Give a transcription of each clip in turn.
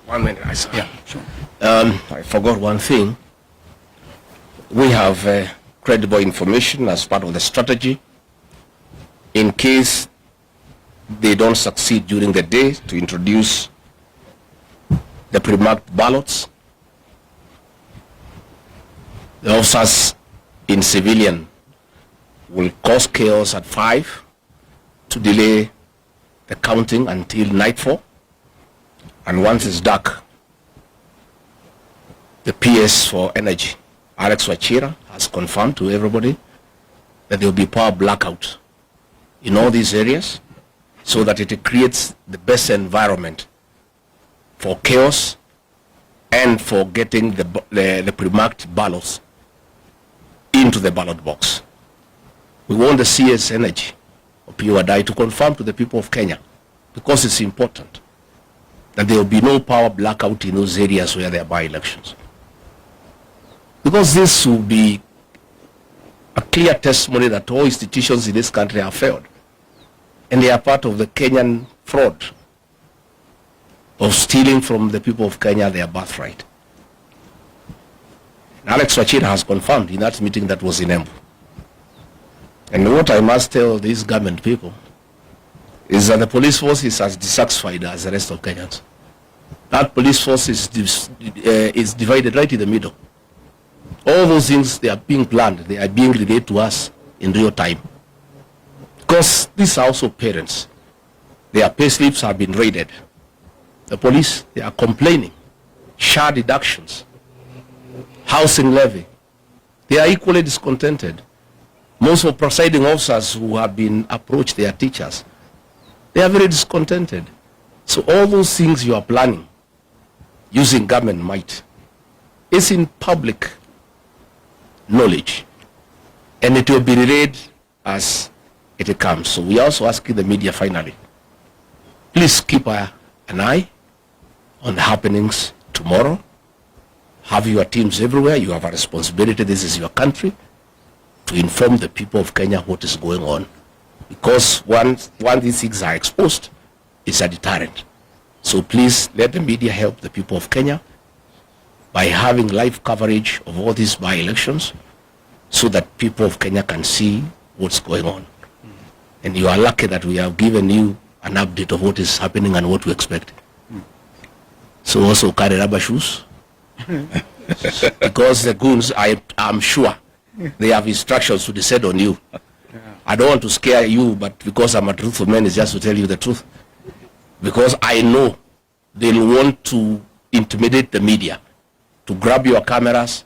1 minute, I said. Yeah, sure. I forgot one thing. We have credible information as part of the strategy in case they don't succeed during the day to introduce the pre-marked ballots. The officers in civilian will cause chaos at 5 to delay the counting until nightfall. And once it's dark, the PS for energy, Alex Wachira, has confirmed to everybody that there will be power blackout in all these areas so that it creates the best environment for chaos and for getting the pre-marked ballots into the ballot box. We want the CS Energy or PUADI to confirm to the people of Kenya, because it's important, that there will be no power blackout in those areas where there are by-elections. Because this will be a clear testimony that all institutions in this country have failed. And they are part of the Kenyan fraud of stealing from the people of Kenya their birthright. Alex Wachira has confirmed in that meeting that was in Embu. And what I must tell these government people is that the police force is as dissatisfied as the rest of Kenyans. That police force is divided right in the middle. All those things, they are being planned, they are being relayed to us in real time. Because these are also parents. Their pay slips have been raided. The police, they are complaining. Share deductions, housing levy. They are equally discontented. Most of presiding officers who have been approached, they are teachers. They are very discontented. So all those things you are planning using government might is in public knowledge, and it will be relayed as it comes. So we are also asking the media finally, please keep an eye on the happenings tomorrow. Have your teams everywhere. You have a responsibility. This is your country, to inform the people of Kenya what is going on. Because once these things are exposed, it's a deterrent. So please let the media help the people of Kenya by having live coverage of all these by-elections so that people of Kenya can see what's going on. And you are lucky that we have given you an update of what is happening and what to expect. So also carry rubber shoes. Because the goons, I'm sure, they have instructions to descend on you. I don't want to scare you, but because I'm a truthful man, it's just to tell you the truth. Because I know they'll want to intimidate the media, to grab your cameras.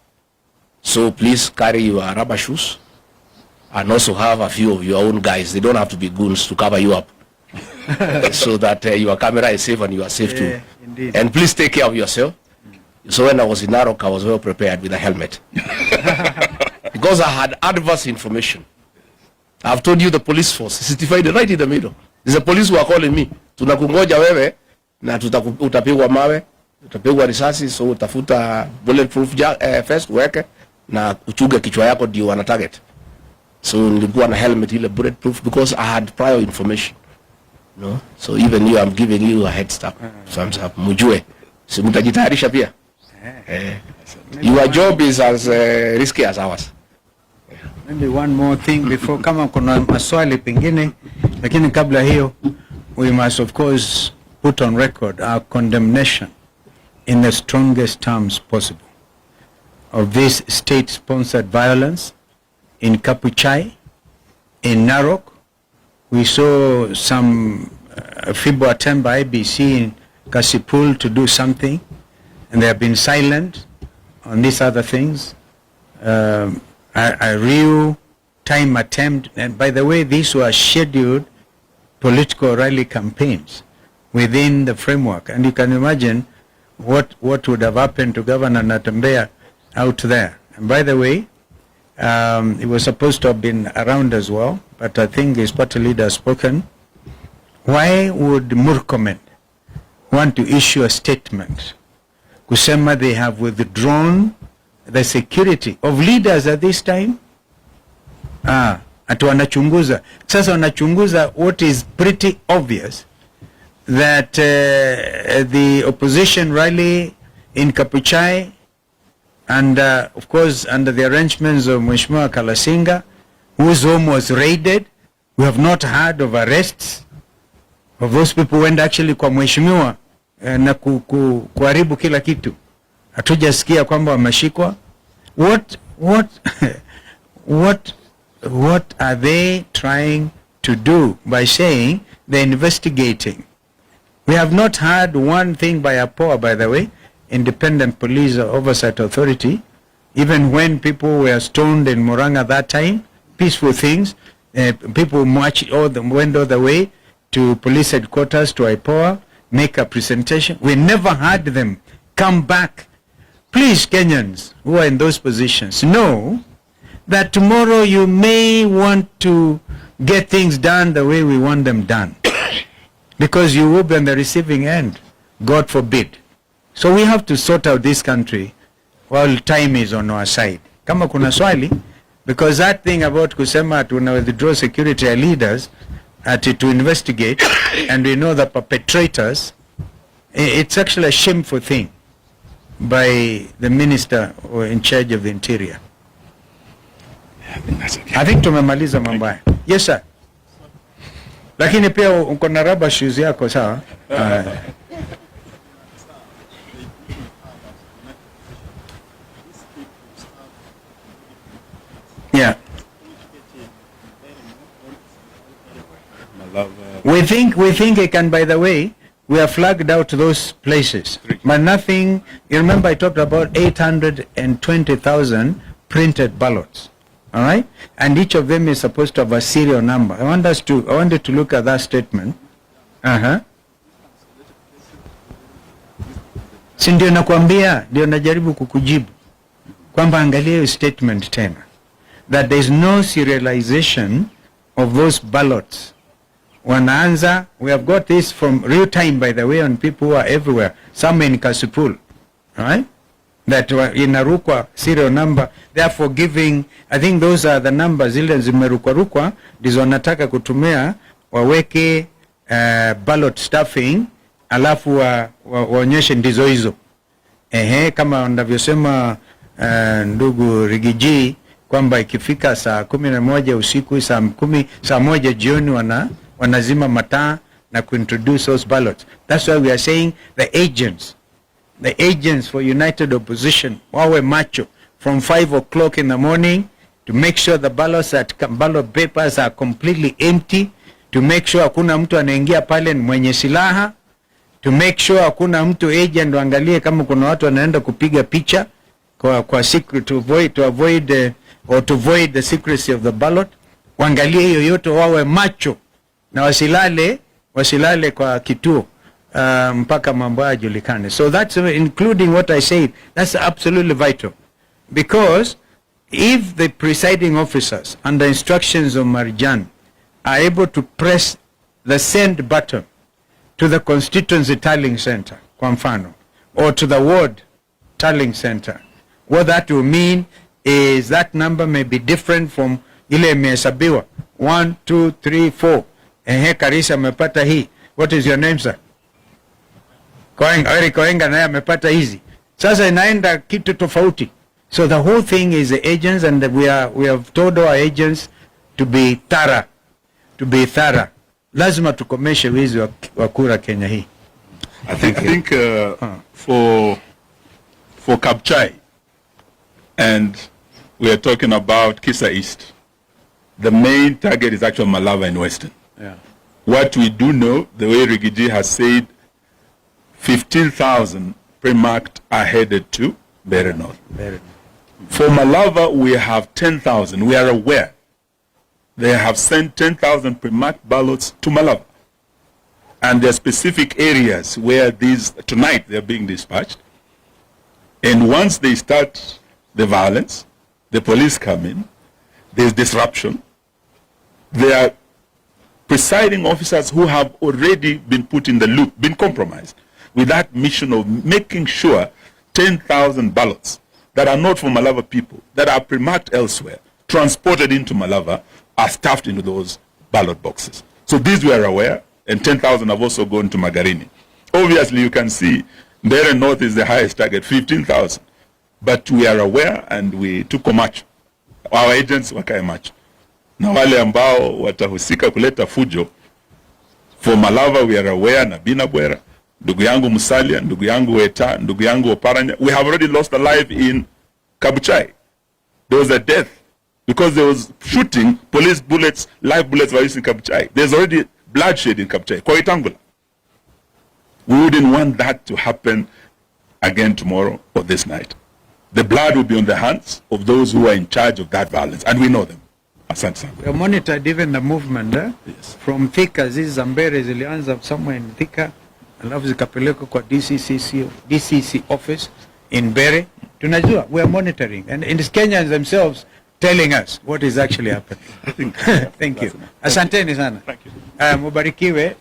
So please carry your rubber shoes and also have a few of your own guys. They don't have to be goons to cover you up. So that your camera is safe and you are safe too. Indeed. And please take care of yourself. So when I was in Narok, I was well prepared with a helmet. Because I had adverse information. I've told you the police force is divided right in the middle. There's a police who are calling me, tunakungoja wewe na utapigwa mawe, utapigwa risasi, so utafuta bulletproof vest weke na uchuge kichwa yako ndio wana target. So nilikuwa na helmet ile bulletproof because I had prior information. No? So even you, I'm giving you a head start. Thumbs up. Mujue. Si mutajitayarisha pia. Your job is as risky as ours. Maybe one more thing before, kama kuna maswali pengine, lakini kabla hiyo, we must of course put on record our condemnation in the strongest terms possible of this state-sponsored violence in Kapuchai, in Narok. We saw some feeble attempt by IBC in Kasipul to do something, and they have been silent on these other things. A real time attempt, and by the way, these were scheduled political rally campaigns within the framework, and you can imagine what would have happened to Governor Mutembei out there. And by the way, he was supposed to have been around as well, but I think his party leader has spoken. Why would Murkomen want to issue a statement kusema they have withdrawn the security of leaders at this time? Ati wanachunguza. Sasa wanachunguza what is pretty obvious, that the opposition rally in Kapuchai, and of course under the arrangements of Mheshimiwa Kalasinga, whose home was raided, we have not heard of arrests of those people who went actually kwa Mheshimiwa na kuharibu kila kitu. Hatujasikia kwamba wameshikwa. What are they trying to do by saying they're investigating? We have not heard one thing by APOA, by the way, Independent Police Oversight Authority, even when people were stoned in Murang'a that time, peaceful things, people went all the way to police headquarters, to IPOA, make a presentation. We never heard them come back. Please, Kenyans who are in those positions, know that tomorrow you may want to get things done the way we want them done. Because you will be on the receiving end, God forbid. So we have to sort out this country while time is on our side. Kama kuna swali, because that thing about kusema tuna withdraw security leaders to investigate and we know the perpetrators, it's actually a shameful thing by the minister in charge of the interior. I think tumemaliza mambo haya. Yes sir. Lakini pia uko na rubber shoes yako sawa? Yeah. We think it can, by the way, we have flagged out those places. But nothing, you remember I talked about 820,000 printed ballots. All right? And each of them is supposed to have a serial number. I wanted to look at that statement. Si ndio nakwambia, ndio najaribu kukujibu. Kwamba angalia hiyo statement tena. That there is no serialization of those ballots. Wanaanza, we have got this from real time, by the way, on people who are everywhere. Some in Kasipul. All right? That inarukwa serial number, therefore giving, I think those are the numbers zile zimerukwa ndizo wanataka kutumia waweke ballot stuffing, alafu waonyeshe ndizo hizo. Kama wanavyosema ndugu Rigiji kwamba ikifika saa 11 usiku, saa 1 jioni wanazima mataa na kuintroduce those ballots. That's why we are saying the agents for united opposition wawe macho from 5 o'clock in the morning to make sure the ballot papers are completely empty, to make sure hakuna mtu anaingia pale mwenye silaha, to make sure hakuna mtu agent waangalie kama kuna watu wanaenda kupiga picha kwa secret, to avoid the secrecy of the ballot. Waangalie hiyo yote, wawe macho na wasilale kwa kituo mpaka mambo yajulikane. So that's including what I said. That's absolutely vital, because if the presiding officers under instructions of Marjan are able to press the send button to the constituency tallying center, kwa mfano, or to the ward tallying center, what that will mean is that number may be different from ile imehesabiwa 1 2 3 4. Karisa amepata hii. What is your name, sir? Koenga naye amepata hizi. Sasa inaenda kitu tofauti. So the whole thing is the agents, and we have told our agents to be thorough. Lazima tukomeshe wizi wa kura Kenya hii. I think for Kapuchai, and we are talking about Kisa East, the main target is actually Malava and Western. Yeah. What we do know, the way Rigiji has said, 15,000 pre-marked are headed to Mbaya North. For Malava, we have 10,000. We are aware they have sent 10,000 pre-marked ballots to Malava. And there are specific areas where tonight they are being dispatched. And once they start the violence, the police come in, there's disruption. There are presiding officers who have already been put in the loop, been compromised with that mission of making sure 10,000 ballots that are not for Malava people, that are pre-marked elsewhere, transported into Malava, are stuffed into those ballot boxes. So these we are aware, and 10,000 have also gone to Magarini. Obviously, you can see Mbere North is the highest target, 15,000. But we are aware and we tuko macho. Our agents wakae macho. Na wale ambao watahusika kuleta fujo, for Malava we are aware na Binabwera, ndugu yangu Musalia, ndugu yangu Weta, ndugu yangu Oparanya. We have already lost a life in Kabuchai. There was a death because there was shooting, police bullets, live bullets were used in Kabuchai. There's already bloodshed in Kabuchai. Kwa Itangula. We wouldn't want that to happen again tomorrow or this night. The blood will be on the hands of those who are in charge of that violence, and we know them. Asante sana. We monitored even the movement Yes. from Thika. Hizi Zambere zilianza somewhere in Thika, alafu zikapelekwa kwa DCC office in Mbere. Tunajua, we are monitoring, and it is Kenyans themselves telling us what is actually happening. Thank you. Asanteni sana. Thank you. Mubarikiwe.